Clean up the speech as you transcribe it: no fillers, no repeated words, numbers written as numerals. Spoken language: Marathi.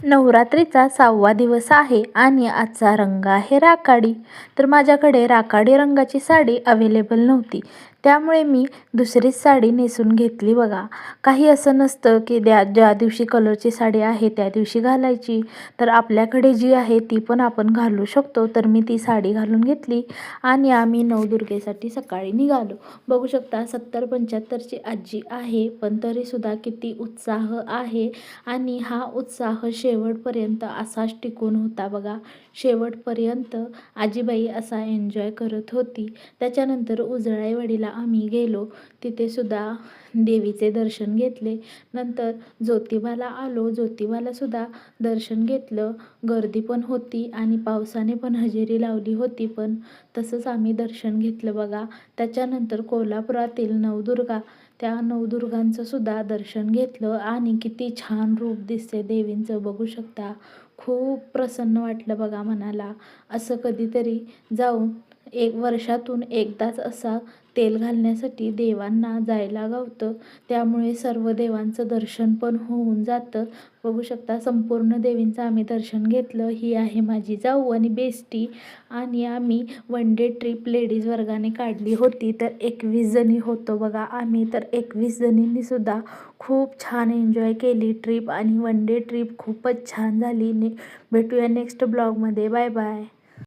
नवरात्रीचा 6वा दिवस आहे आणि आजचा रंग आहे राखाडी. तर माझ्याकडे राखाडी रंगाची साडी अवेलेबल नव्हती, त्यामुळे मी दुसरीच साडी नेसून घेतली बघा. काही असं नसतं की ज्या दिवशी कलरची साडी आहे त्या दिवशी घालायची, तर आपल्याकडे जी आहे ती पण आपण घालू शकतो. तर मी ती साडी घालून घेतली आणि आम्ही नवदुर्गेसाठी सकाळी निघालो. बघू शकता 70-75ची आजी आहे, पण तरीसुद्धा किती उत्साह आहे आणि हा उत्साह शेवटपर्यंत असाच टिकून होता बघा. शेवटपर्यंत आजीबाई असा एन्जॉय करत होती. त्याच्यानंतर उजळाईवाडीला आम्ही गेलो, तिथे सुद्धा देवीचे दर्शन घेतले. नंतर ज्योतिबाला आलो, ज्योतिबालासुद्धा दर्शन घेतलं. गर्दी पण होती आणि पावसाने पण हजेरी लावली होती, पण तसंच आम्ही दर्शन घेतलं बघा. त्याच्यानंतर कोल्हापुरातील नवदुर्गा, त्या नवदुर्गांचं सुद्धा दर्शन घेतलं आणि किती छान रूप दिसते देवींचं बघू शकता. खूप प्रसन्न वाटलं बघा मनाला. असं कधीतरी जाऊन वर्षातून एकदाच असा तेल घालण्यासाठी देवांना जायला गावतं, त्यामुळे सर्व देवांचं दर्शन पण होऊन जातं. बघू शकता संपूर्ण देवींचं आम्ही दर्शन घेतलं. ही आहे माझी जाऊ आणि बेस्टी, आणि आम्ही वन डे ट्रिप लेडीज वर्गाने काढली होती. तर 21 जणी होतो बघा आम्ही. तर 21 जणींनी सुद्धा खूप छान एन्जॉय केली ट्रिप आणि वन डे ट्रिप खूपच छान झाली. भेटूया नेक्स्ट ब्लॉगमध्ये. Bye bye.